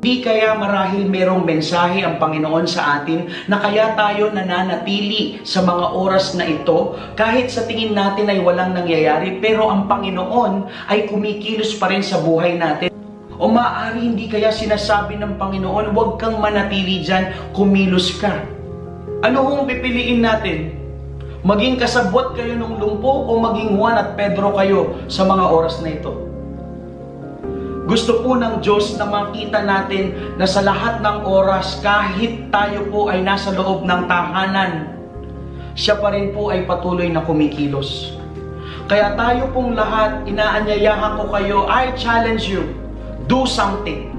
Di kaya marahil merong mensahe ang Panginoon sa atin na kaya tayo nananatili sa mga oras na ito kahit sa tingin natin ay walang nangyayari, pero ang Panginoon ay kumikilos pa rin sa buhay natin. O maaari hindi kaya sinasabi ng Panginoon, huwag kang manatili dyan, kumilos ka. Ano hong pipiliin natin? Maging kasabwat kayo ng lumpo o maging Juan at Pedro kayo sa mga oras na ito? Gusto po ng Diyos na makita natin na sa lahat ng oras, kahit tayo po ay nasa loob ng tahanan, siya pa rin po ay patuloy na kumikilos. Kaya tayo pong lahat, inaanyayahan ko kayo, I challenge you, do something.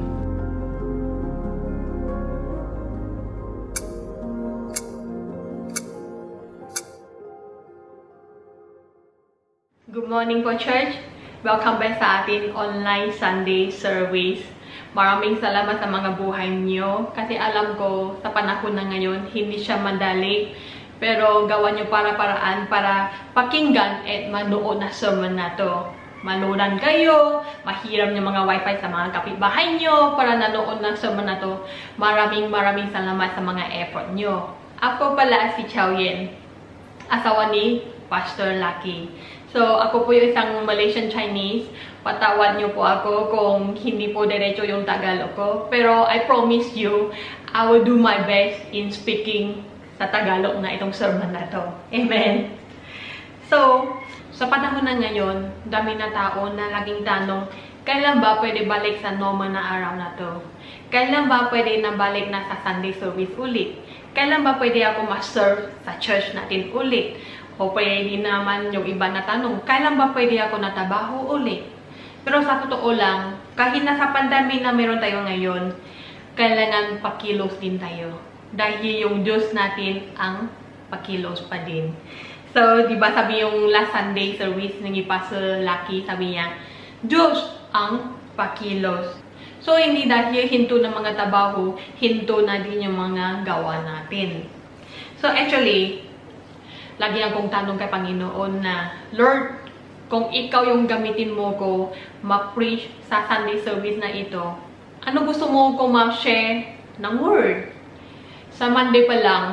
Good morning po, Church. Welcome back sa ating online Sunday service. Maraming salamat sa mga buhay niyo kasi alam ko sa panahon na ngayon hindi siya madali, pero gawa niyo para-paraan para pakinggan at manood na sermon na to. Manodan kayo, mahiram yung mga wifi sa mga kapitbahay niyo para nanood ng sermon na to. Maraming salamat sa mga effort niyo. Ako pala si Chow Yen, asawa ni Pastor Lucky. So, ako po yung isang Malaysian Chinese. Patawad niyo po ako kung hindi po diretso yung Tagalog ko. Pero I promise you, I will do my best in speaking sa Tagalog na itong sermon na to. Amen. So, sa panahon na ngayon, dami na tao na laging tanong, kailan ba pwede balik sa normal na araw na to? Kailan ba pwede na balik na sa Sunday service ulit? Kailan ba pwede ako ma-serve sa church natin ulit? O pwede naman yung iba na tanong, kailan ba pwede ako natabaho ulit? Pero sa totoo lang, kahit nasa pandemic na meron tayo ngayon, kailangan pakilos din tayo. Dahil yung Diyos natin ang pakilos pa din. So, di ba sabi yung last Sunday service ng Pastor Lucky, sabi niya, Diyos ang pakilos. So, hindi dahil hinto ng mga trabaho, hinto na din yung mga gawa natin. So, actually, lagi akong tanong kay Panginoon na, Lord, kung ikaw yung gamitin mo ko ma-preach sa Sunday service na ito, ano gusto mo ko ma-share ng word? Sa Monday pa lang,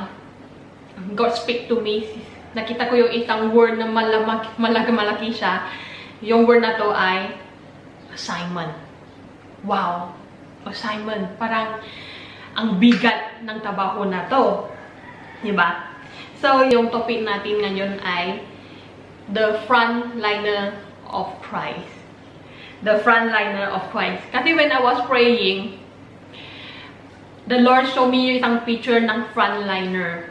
God speak to me. Nakita ko yung isang word na malaki siya. Yung word na to ay assignment. Wow! Assignment. Parang ang bigat ng trabaho na to. Diba? So, yung topic natin ngayon ay the frontliner of Christ. The frontliner of Christ. Kasi when I was praying, the Lord showed me yung isang picture ng frontliner.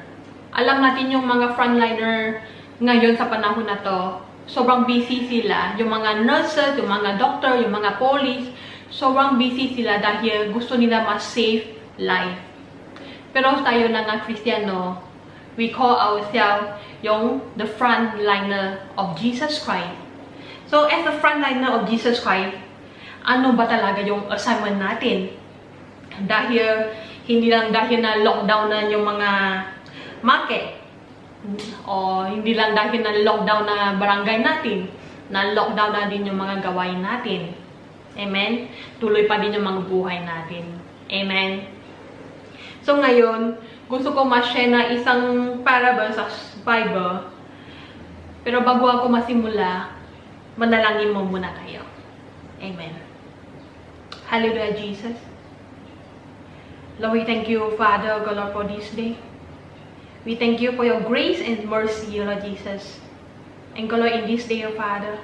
Alam natin yung mga frontliner ngayon sa panahon na to, sobrang busy sila. Yung mga nurses, yung mga doctor, yung mga police, sobrang busy sila dahil gusto nila ma-save life. Pero tayo na nga Kristiyano, we call ourselves yung the frontliner of Jesus Christ. So, as the frontliner of Jesus Christ, ano ba talaga yung assignment natin? Dahil, hindi lang dahil na lockdown na yung mga market, o hindi lang dahil na lockdown na barangay natin, na lockdown na din yung mga gawain natin. Amen? Tuloy pa din yung mga buhay natin. Amen? So, ngayon, gusto ko ma-share na isang parable sa Bible. Pero bago ako masimula, manalangin mo muna tayo. Amen. Hallelujah, Jesus. Lord, we thank you, Father, God, Lord, for this day. We thank you for your grace and mercy, Lord Jesus. And God, Lord, in this day, Father,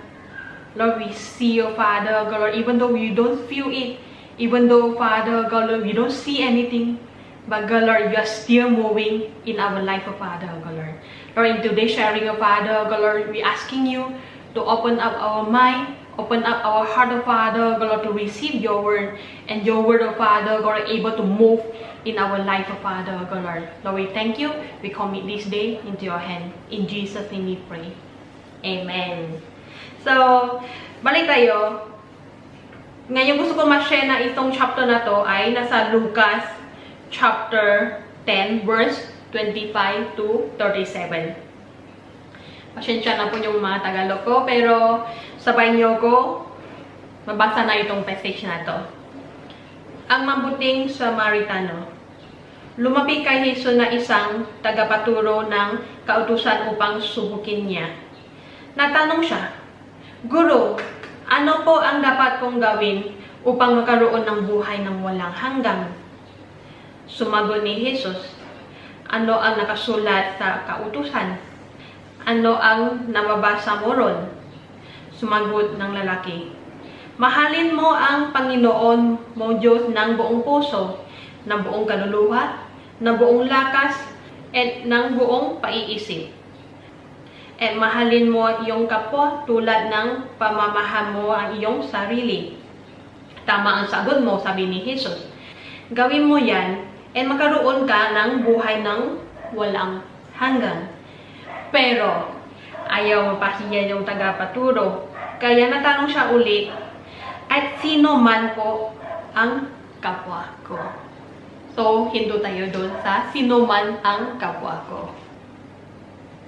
Lord, we see you, Father, God, Lord, even though we don't feel it, even though, Father, God, Lord, we don't see anything, but God, Lord, you are still moving in our life, oh Father, God, Lord. Lord, in today's sharing, oh Father, God, Lord, we asking you to open up our mind, open up our heart, oh Father, God, Lord, to receive your word. And your word, oh Father, God, are able to move in our life, oh Father, God, Lord. Lord, we thank you. We commit this day into your hand. In Jesus' name we pray. Amen. So, balik tayo. Ngayon gusto ko ma-share na itong chapter na to ay nasa Lucas chapter 10, verse 25 to 37. Pasensya na po yung mga Tagalog ko, pero sabay niyo ko mabasa na itong passage na to. Ang mabuting Samaritano. Lumapit kay Jesus na isang tagapaturo ng kautusan upang subukin niya. Natanong siya, "Guro, ano po ang dapat kong gawin upang magkaroon ng buhay ng walang hanggan?" Sumagot ni Jesus, "Ano ang nakasulat sa kautusan? Ano ang nababasa mo ron?" Sumagot ng lalaki, "Mahalin mo ang Panginoon mo Diyos ng buong puso, ng buong kaluluwa, ng buong lakas, at ng buong paiisip. At mahalin mo iyong kapwa tulad ng pamamahal mo ang iyong sarili." Tama ang sagot mo, sabi ni Jesus. Gawin mo yan, at magkaroon ka ng buhay ng walang hanggan. Pero, ayaw mapahiya yung tagapaturo. Kaya natanong siya ulit, "At sino man po ang kapwa ko?" So, hinto tayo doon sa sino man ang kapwa ko.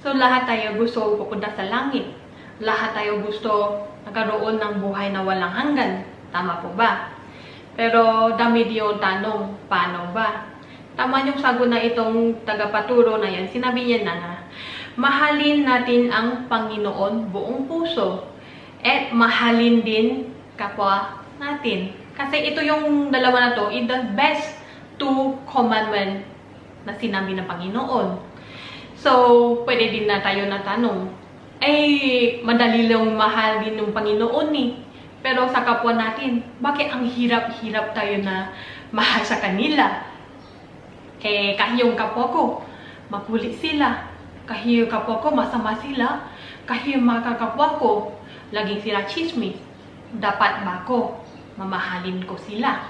So, lahat tayo gusto pupunta sa langit. Lahat tayo gusto magkaroon ng buhay na walang hanggan. Tama po ba? Pero dami yung tanong, paano ba? Tama yung sagot na itong tagapaturo na yan. Sinabi niya na, mahalin natin ang Panginoon buong puso at mahalin din kapwa natin. Kasi ito yung dalawa na to, is the best two commandment na sinabi ng Panginoon. So, pwede din na tayo natanong, madali lang mahal din ng Panginoon eh. Pero sa kapwa natin, bakit ang hirap-hirap tayo na mahal sa kanila? Kahit yung kapwa ko, makulit sila. Kahit yung kapwa ko, masama sila. Kahit yung mga kapwa ko, laging sila chismis. Dapat ba ko mamahalin ko sila?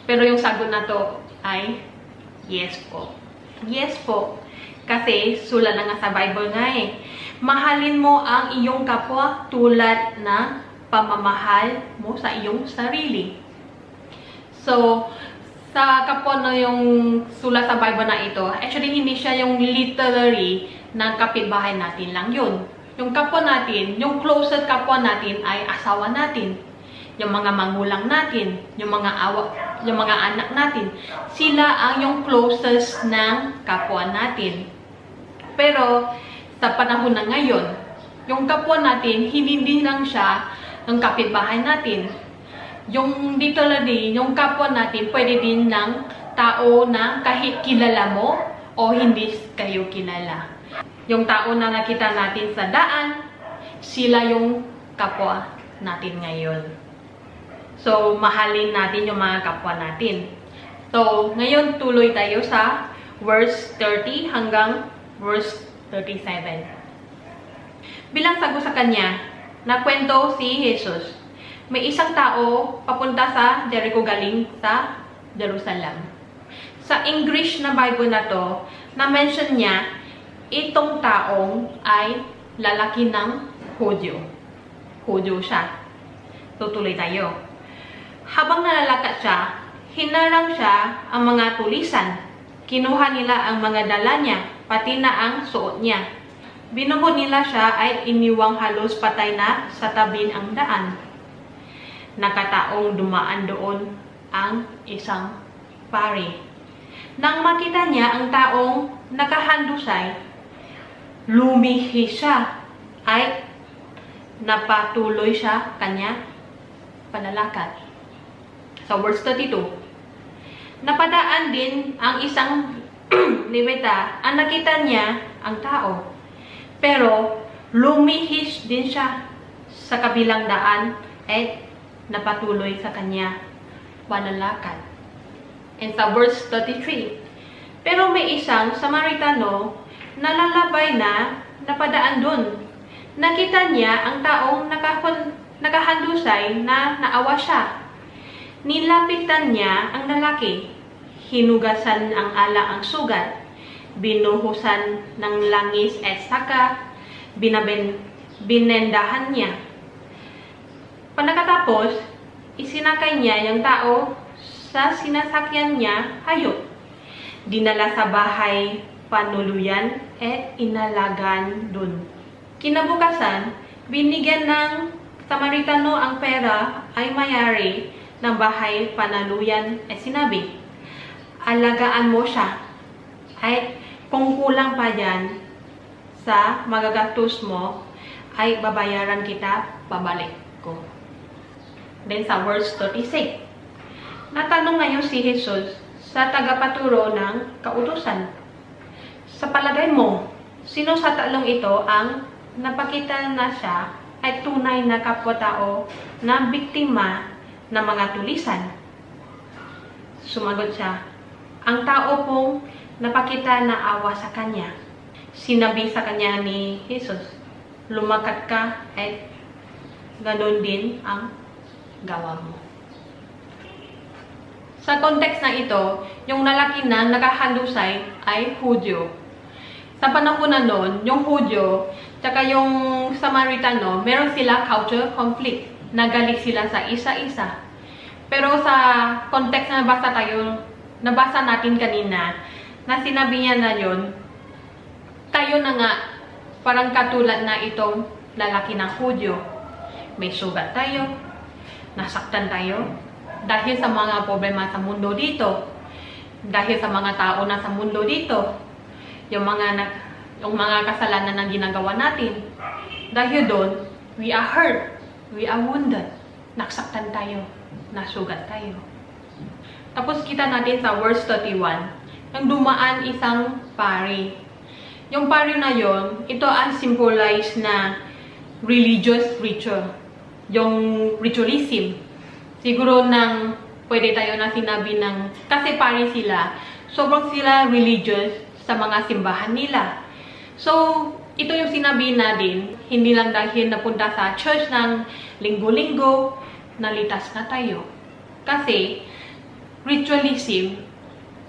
Pero yung sagot na to ay yes po. Yes po. Kasi sulat na nga sa Bible nga eh. Mahalin mo ang iyong kapwa tulad na pamamahal mo sa iyong sarili. So, sa kapwa na yung sulat sa Bible na ito, actually hindi siya yung literally ng kapitbahay natin lang yun. Yung kapwa natin, yung closest kapwa natin ay asawa natin. Yung mga magulang natin, yung mga anak natin, sila ang yung closest ng kapwa natin. Pero sa panahon na ngayon, yung kapwa natin, hindi din lang siya ng kapitbahay natin. Yung literally, yung kapwa natin, pwede din ng tao na kahit kilala mo o hindi kayo kilala. Yung tao na nakita natin sa daan, sila yung kapwa natin ngayon. So, mahalin natin yung mga kapwa natin. So, ngayon tuloy tayo sa verse 30 hanggang verse 37. Bilang sagot sa kanya, nakwento si Jesus. May isang tao papunta sa Jericho galing sa Jerusalem. Sa English na Bible na to, na-mention niya, itong taong ay lalaki ng Hudyo. Hudyo siya. Tutuloy tayo. Habang nalalakad siya, hinarang siya ang mga tulisan. Kinuha nila ang mga dala niya, pati na ang suot niya. Binuhod nila siya ay iniwang halos patay na sa tabi ang daan. Nakataong dumaan doon ang isang pari. Nang makita niya ang taong nakahandusay, lumihi siya ay napatuloy siya kanya panalakad. Sa verse 32, napadaan din ang isang Levita, ang nakita niya ang tao. Pero lumihis din siya sa kabilang daan at napatuloy sa kanya panalakad. And sa verse 33, pero may isang Samaritano na lalabay na napadaan dun. Nakita niya ang taong nakahandusay na naawa siya. Nilapitan niya ang lalaki, hinugasan ang ala ang sugat, binuhusan ng langis at saka binendahan niya. Pagkatapos, isinakay niya yung tao sa sinasakyan niya hayop. Dinala sa bahay panuluyan at inalagan dun. Kinabukasan, binigyan ng Samaritano ang pera ay mayari ng bahay panaluyan ay sinabi, alagaan mo siya. Ay kung kulang pa yan sa magagastos mo, ay babayaran kita, babalik ko. Then sa verse 36, natanong ngayon si Jesus sa tagapaturo ng kautusan, sa palagay mo, sino sa tatlong ito ang napakita na siya ay tunay na kapwa-tao na biktima ng mga tulisan? Sumagot siya, ang tao pong napakita na awa sa kanya. Sinabi sa kanya ni Jesus, lumakat ka at ganun din ang gawa mo. Sa context na ito, yung lalaki na nakahandusay ay Hudyo. Sa panahon na noon, yung Hudyo tsaka yung Samaritano, meron sila culture conflict. Nagalit sila sa isa-isa. Pero sa context na nabasa natin kanina, na sinabi niya na yun, tayo na nga, parang katulad na itong lalaki ng Hudyo. May sugat tayo, nasaktan tayo, dahil sa mga problema sa mundo dito, dahil sa mga tao na sa mundo dito, yung mga kasalanan na ginagawa natin. Dahil doon, we are hurt, we are wounded, nasaktan tayo, nasugat tayo. Tapos kita natin sa verse 31, nang dumaan isang pari. Yung pari na yon, ito ang symbolize na religious ritual. Yung ritualism. Siguro nang pwede tayo na sinabi ng, kasi pari sila, sobrang sila religious sa mga simbahan nila. So, ito yung sinabi natin, hindi lang dahil napunta sa church ng linggo-linggo, nalitas na tayo. Kasi, ritualism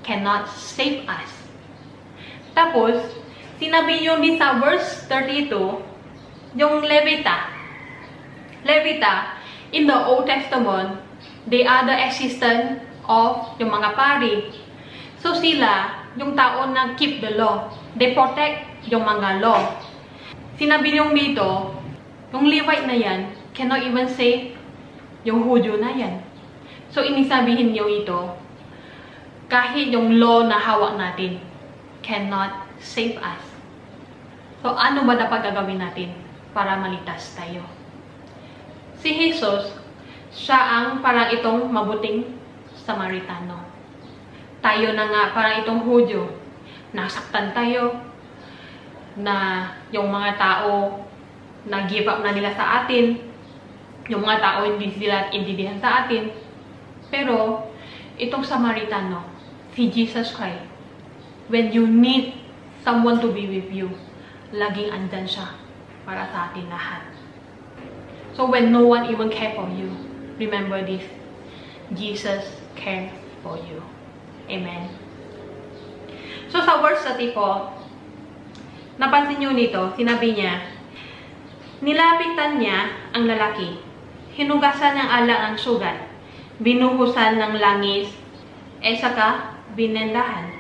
cannot save us. Tapos, sinabi yung din sa verse 32, yung Levita, in the Old Testament, they are the assistant of yung mga pari. So sila, yung tao na keep the law. They protect yung mga law. Sinabi yung dito, yung Levite na yan, cannot even save yung Hudyo na yan. So inisabihin niyo ito, kahit yung law na hawak natin, cannot save us. So ano ba dapat gagawin natin para maligtas tayo? Si Jesus, siya ang parang itong mabuting Samaritano. Tayo na nga parang itong Hudyo. Nasaktan tayo na yung mga tao nag-give up na nila sa atin. Yung mga tao hindi sila intindihan sa atin. Pero itong Samaritano, si Jesus Christ, when you need someone to be with you, laging andyan siya para sa atin lahat. So when no one even care for you, remember this, Jesus cares for you. Amen. So sa verse 34, napansin nyo nito, sinabi niya, nilapitan niya ang lalaki, hinugasan ng alak ang sugat, binuhusan ng langis, saka binendahan.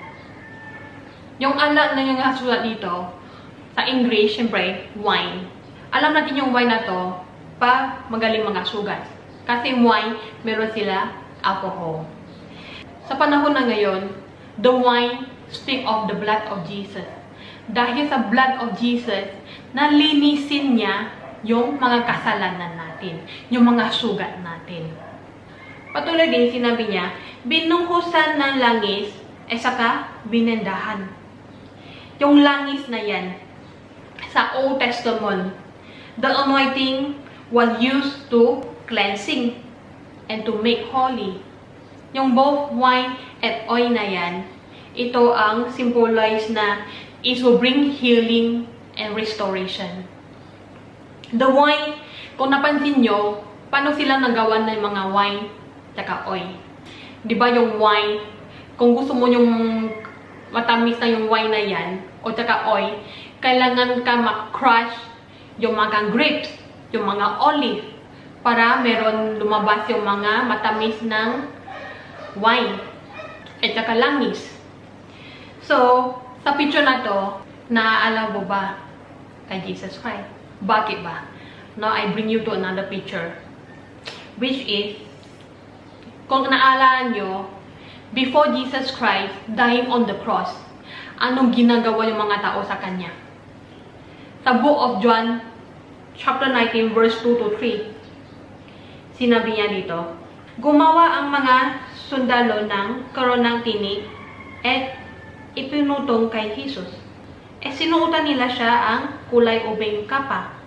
Yung alak na yung sugat dito, sa English, syempre, wine. Alam natin yung wine na to, pa magaling mga sugat. Kasi wine, meron sila alcohol. Sa panahon na ngayon, the wine speak of the blood of Jesus. Dahil sa blood of Jesus, nalinisin niya yung mga kasalanan natin, yung mga sugat natin. Patuloy din, sinabi niya, binuhusan ng langis, saka binendahan. Yung langis na yan, sa Old Testament, the anointing was used to cleansing and to make holy. Yung both wine at oil na yan, ito ang symbolize na it will bring healing and restoration. The wine, kung napansin nyo, paano sila nagawa ng mga wine at oil? Diba yung wine, kung gusto mo yung matamis na yung wine na yan, o tsaka oil, kailangan ka mag-crush yung mga grapes, yung mga olive, para meron lumabas yung mga matamis ng wine at saka langis. So, sa picture na to, naaalala mo ba kay Jesus Christ? Bakit ba? Now, I bring you to another picture, which is Kung naalala nyo, before Jesus Christ dying on the cross, anong ginagawa yung mga tao sa Kanya? Sa Book of John, chapter 19, verse 2 to 3, sinabi niya dito, gumawa ang mga sundalo ng koronang tinik at ipinutong kay Jesus. Sinuotan nila siya ang kulay ubing kapa.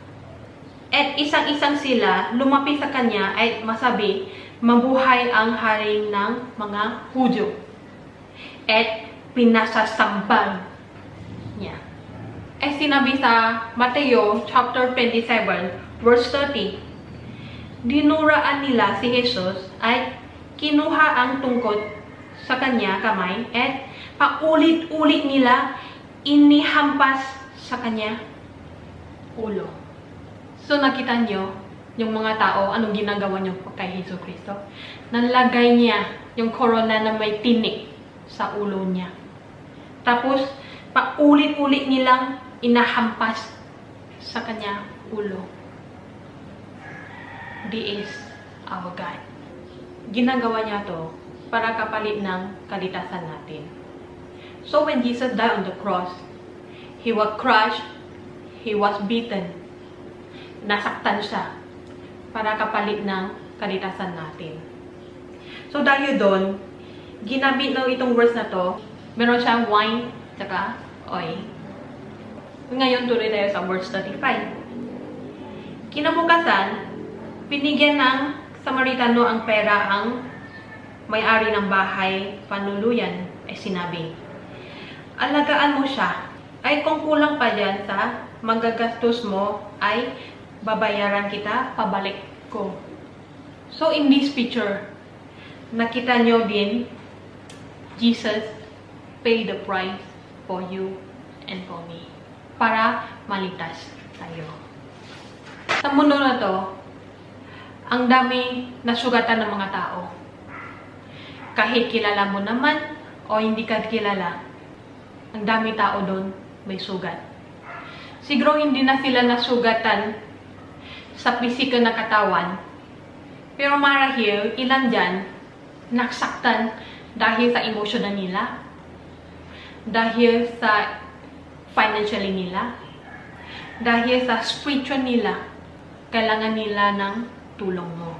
At isang-isang sila lumapit sa kanya at masabi, mabuhay ang hari ng mga Hudyo. At pinasasambal niya. Sinabi sa Mateo chapter 27, verse 30, dinuraan nila si Jesus at kinuha ang tungkod sa kanya kamay at paulit-ulit nila inihampas sa kanya ulo. So nakita nyo, yung mga tao, anong ginagawa nyo kay Jesus Cristo? Nalagay niya yung corona na may tinik sa ulo niya. Tapos, paulit-ulit nilang inahampas sa kanya ulo. This is our God. Ginagawa niya to para kapalit ng kalitasan natin. So when Jesus died on the cross, He was crushed, He was beaten. Nasaktan siya para kapalit ng kalitasan natin. So dahil doon, ginamit na itong verse na to, meron siyang wine, tsaka oil. Ngayon tuloy tayo sa verse 35. Kinabukasan, binigyan ng Samaritano ang pera ang may-ari ng bahay panuluyan ay sinabi, alagaan mo siya, ay kung kulang pa dyan sa magagastos mo ay babayaran kita, pabalik ko. So in this picture, nakita nyo din, Jesus paid the price for you and for me. Para maligtas tayo. Sa mundo na to, ang dami nasugatan ng mga tao. Kahit kilala mo naman o hindi ka kilala, ang dami tao doon may sugat. Siguro hindi na sila nasugatan sa pisikal na katawan, pero marahil ilan dyan naksaktan dahil sa emosyonal nila, dahil sa financially nila, dahil sa spiritual nila, kailangan nila ng tulong mo.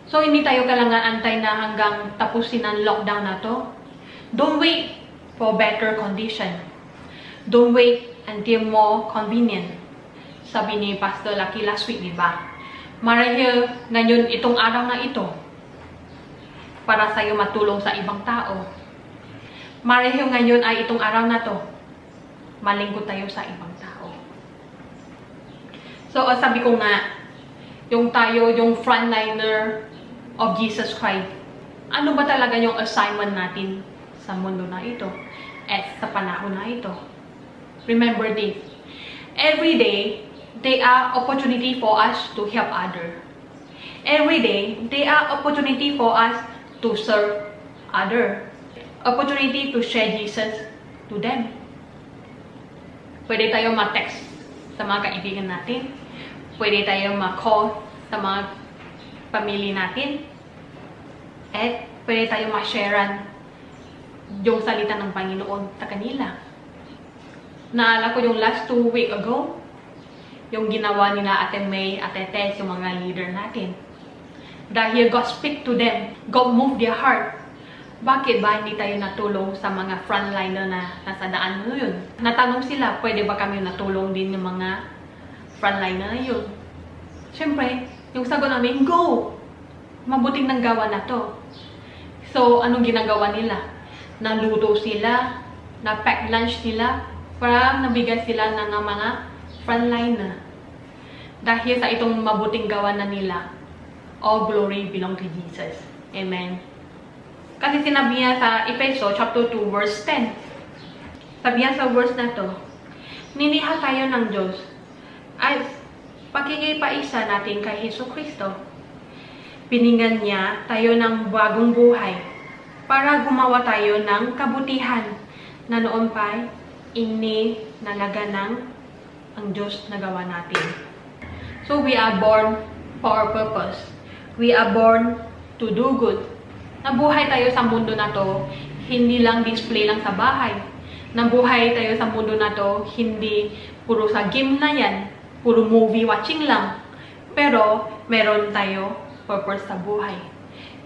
So, hindi tayo kailangan antay na hanggang tapusin ang lockdown na to. Don't wait for better condition. Don't wait until more convenient. Sabi ni Pastor Lucky last week, di ba? Marahil ngayon itong araw na ito para sa'yo matulong sa ibang tao. Marahil ngayon ay itong araw na to, malingkod tayo sa ibang tao. So, sabi ko nga, yung tayo, yung frontliner of Jesus Christ, ano ba talaga yung assignment natin sa mundo na ito at sa panahon na ito? Remember this, every day, there are opportunity for us to help others. Every day, there are opportunity for us to serve others. Opportunity to share Jesus to them. Pwede tayo ma-text sa mga kaibigan natin. Pwede tayo ma-call sa mga pamilya natin. At pwede tayo ma-sharean yung salita ng Panginoon sa kanila. Naalala ko yung last 2 weeks ago, yung ginawa nila Ate May, Ate Tess, yung mga leader natin. Dahil God speak to them, God move their heart. Bakit ba hindi tayo natulong sa mga frontliner na nasa daan mo yun? Natanong sila, pwede ba kami natulong din ng mga frontliner na yun? Siyempre, yung sagot namin, go! Mabuting nang gawa na to. So, anong ginagawa nila? Naluto sila, na-pack lunch nila, para nabigay sila ng mga frontliner. Dahil sa itong mabuting gawa na nila, all glory belong to Jesus. Amen. Kasi sinabi niya sa Efeso chapter 2 verse 10. Sabi niya sa verse na to, niniha tayo ng Diyos ay pakikipaisa natin kay Hesus Kristo. Binigyan niya tayo ng bagong buhay para gumawa tayo ng kabutihan na noon pa ininalaga ng ang Diyos na gawa natin. So we are born for our purpose. We are born to do good. Nabuhay tayo sa mundo na to, hindi lang display lang sa bahay. Nabuhay tayo sa mundo na to, hindi puro sa game na yan, puro movie watching lang. Pero meron tayo purpose sa buhay.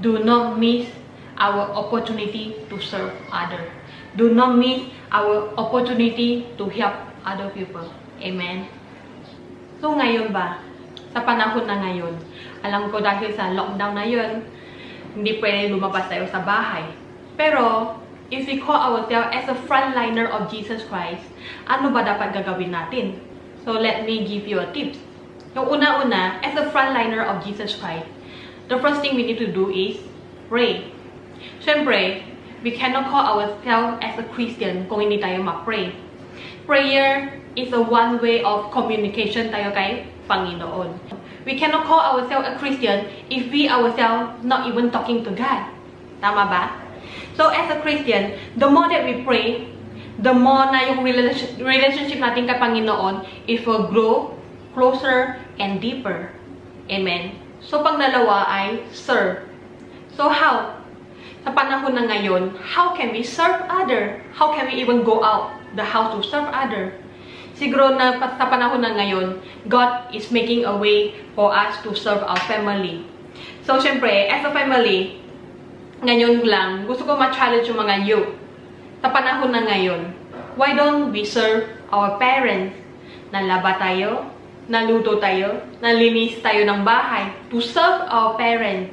Do not miss our opportunity to serve others. Do not miss our opportunity to help other people. Amen. So ngayon ba, sa panahon na ngayon, alam ko dahil sa lockdown na yun, hindi pwede lumabas tayo sa bahay. Pero, if we call ourselves as a frontliner of Jesus Christ, ano ba dapat gagawin natin? So, let me give you a tips. Yung una-una, as a frontliner of Jesus Christ, the first thing we need to do is pray. Siyempre, we cannot call ourselves as a Christian kung hindi tayo ma-pray. Prayer is a one way of communication tayo kay Panginoon. We cannot call ourselves a Christian if we ourselves not even talking to God. Tama ba? So as a Christian, the more that we pray, the more na yung relationship natin kay Panginoon, it will grow closer and deeper. Amen. So pangdalawa ay serve. So how? Sa panahon na ngayon, how can we serve other? How can we even go out the house to serve other? Siguro na sa panahon na ngayon, God is making a way for us to serve our family. So, syempre, as a family, ngayon lang, gusto ko ma-challenge yung mga youth. Sa panahon na ngayon, why don't we serve our parents? Nalaba tayo, naluto tayo, nalinis tayo ng bahay to serve our parents.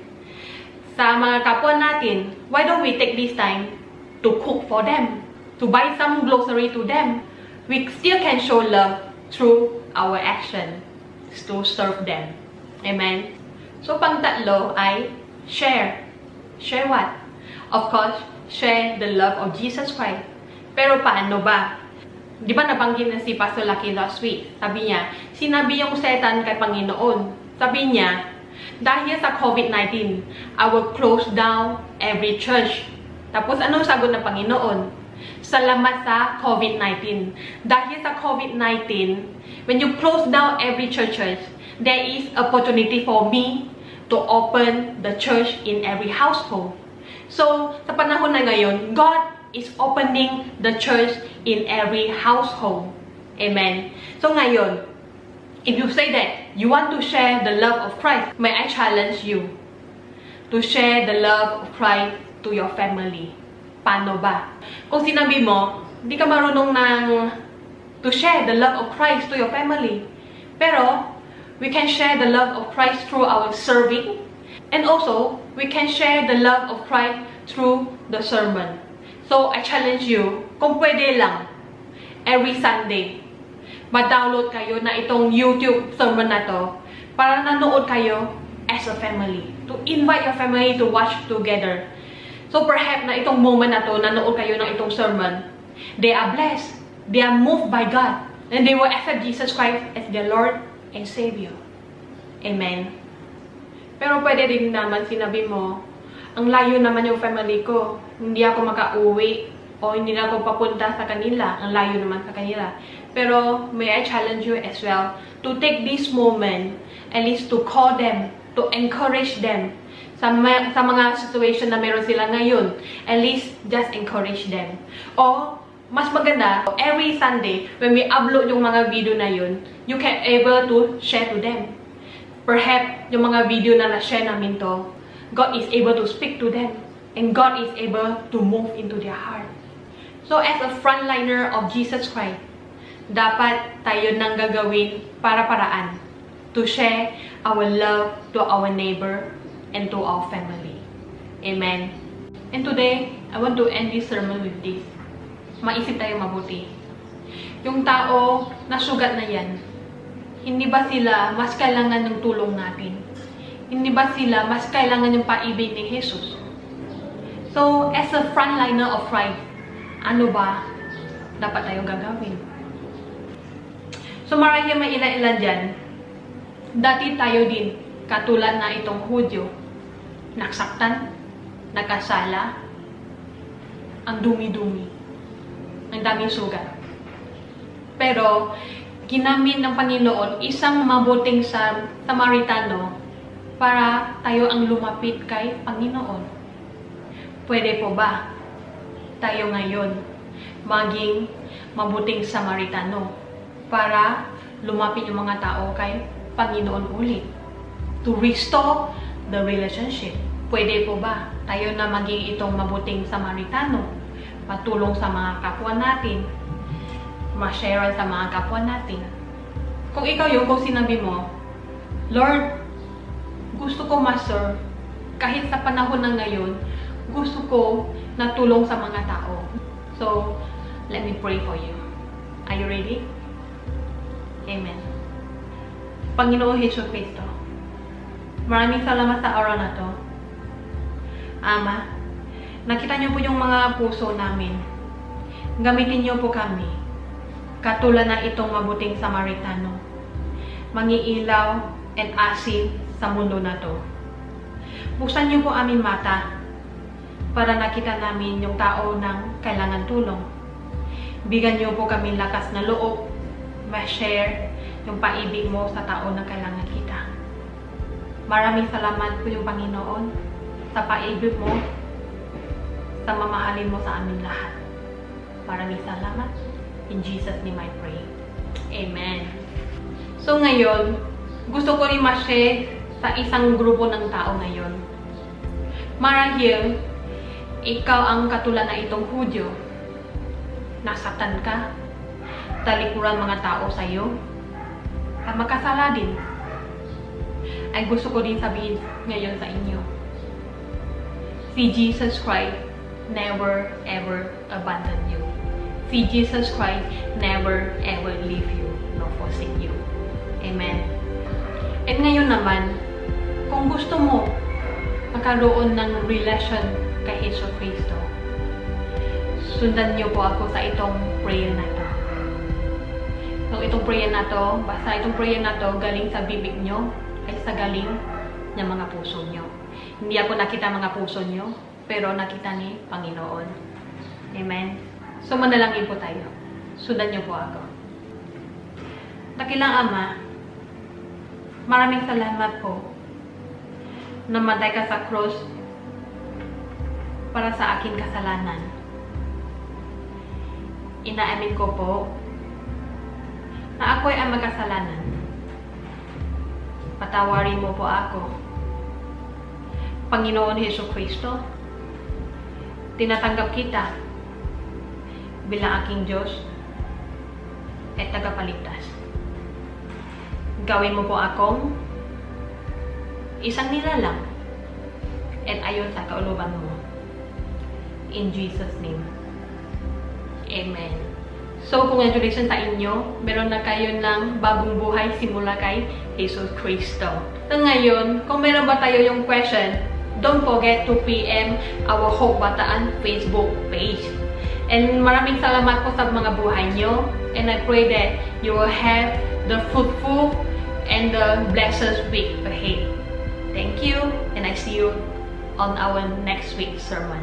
Sa mga kapwa natin, why don't we take this time to cook for them, to buy some grocery to them? We still can show love through our action to serve them. Amen? So, pang-tatlo ay share. Share what? Of course, share the love of Jesus Christ. Pero paano ba? Di ba nabanggit na si Pastor Lucky last week? Sabi niya, sinabi yung Satan kay Panginoon. Sabi niya, dahil sa COVID-19, I will close down every church. Tapos, anong sagot ng Panginoon? Salamat sa COVID-19. Dahil sa COVID-19, when you close down every churches, there is opportunity for me to open the church in every household. So, sa panahon na ngayon, God is opening the church in every household. Amen. So ngayon, if you say that you want to share the love of Christ, may I challenge you to share the love of Christ to your family. Paano ba? Kung sinabi mo, hindi ka marunong to share the love of Christ to your family. Pero, we can share the love of Christ through our serving. And also, we can share the love of Christ through the sermon. So, I challenge you, kung pwede lang, every Sunday, ma-download kayo na itong YouTube sermon na to para nanood kayo as a family. To invite your family to watch together. So perhaps na itong moment na to, nanood kayo ng itong sermon, they are blessed, they are moved by God, and they will accept Jesus Christ as their Lord and Savior. Amen. Pero pwede din naman sinabi mo, ang layo naman yung family ko, hindi ako makauwi, o hindi na ako papunta sa kanila, ang layo naman sa kanila. Pero may I challenge you as well to take this moment, at least to call them, to encourage them, sa mga situation na meron sila ngayon, at least just encourage them. O, mas maganda, every Sunday, when we upload yung mga video na yun, you can able to share to them. Perhaps, yung mga video na na-share namin to, God is able to speak to them, and God is able to move into their heart. So, as a frontliner of Jesus Christ, dapat tayo nang gagawin para-paraan to share our love to our neighbor and to our family. Amen. And today, I want to end this sermon with this. Maisip tayo mabuti. Yung tao na sugat na yan, hindi ba sila mas kailangan ng tulong natin? Hindi ba sila mas kailangan ng paibig ni Jesus? So, as a frontliner of Christ, ano ba dapat tayong gagawin? So, marahil may ilan-ilan dyan, dati tayo din, katulad na itong Hudyo, naksaktan, nagkasala, ang dumi-dumi, ang daming sugat. Pero, ginamit ng Panginoon isang mabuting Samaritano para tayo ang lumapit kay Panginoon. Pwede po ba tayo ngayon maging mabuting Samaritano para lumapit yung mga tao kay Panginoon ulit? To restore the relationship. Pwede po ba tayo na maging itong mabuting Samaritano? Matulong sa mga kapwa natin, ma-share sa mga kapwa natin. Kung ikaw yung kung sinabi mo, Lord, gusto ko ma-serve. Kahit sa panahon na ngayon, gusto ko na tulong sa mga tao. So, let me pray for you. Are you ready? Amen. Panginoon Hesus Kristo, maraming salamat sa araw na to. Ama, nakita niyo po yung mga puso namin. Gamitin niyo po kami. Katulad na itong mabuting Samaritano. Mangiilaw and asin sa mundo na to. Buksan niyo po aming mata para nakita namin yung tao ng kailangan tulong. Bigyan niyo po kami lakas na loob, ma-share yung paibig mo sa tao na kailangan kita. Maraming salamat po yung Panginoon sa paibig mo, sa mamahalin mo sa amin lahat. Maraming salamat. In Jesus' name I pray. Amen. So ngayon, gusto ko rin ma-share sa isang grupo ng tao ngayon. Marahil, ikaw ang katulad na itong Hudyo. Nasaktan ka, talikuran mga tao sa iyo, at makasala din. Ay gusto ko din sabihin ngayon sa inyo, si Jesus Christ never ever abandon you. Si Jesus Christ never ever leave you nor forsake you. Amen. At ngayon naman, kung gusto mo magkaroon ng relation kay Jesus Kristo, sundan niyo po ako sa itong prayer na to. So itong prayer na to, basta itong prayer na to galing sa bibig niyo ay sa galing ng mga puso niyo. Hindi ako nakita mga puso niyo, pero nakita ni Panginoon. Amen. So manalangin po tayo. Sundan niyo po ako. Dakilang Ama, maraming salamat po namatay ka sa cross para sa aking kasalanan. Inaamin ko po na ako'y ang makasalanan. Patawarin mo po ako. Panginoon Hesus Kristo, tinatanggap kita bilang aking Diyos at tagapagligtas. Gawin mo po akong isang nilalang at ayon sa kauluban mo. In Jesus' name. Amen. So, congratulations sa inyo. Meron na kayo ng bagong buhay simula kay Jesus Kristo. So, ngayon, kung meron ba tayo yung question, don't forget to PM our Hope Bataan Facebook page. And maraming salamat po sa mga buhay nyo. And I pray that you will have the fruitful and the blessed week ahead. Thank you, and I see you on our next week's sermon.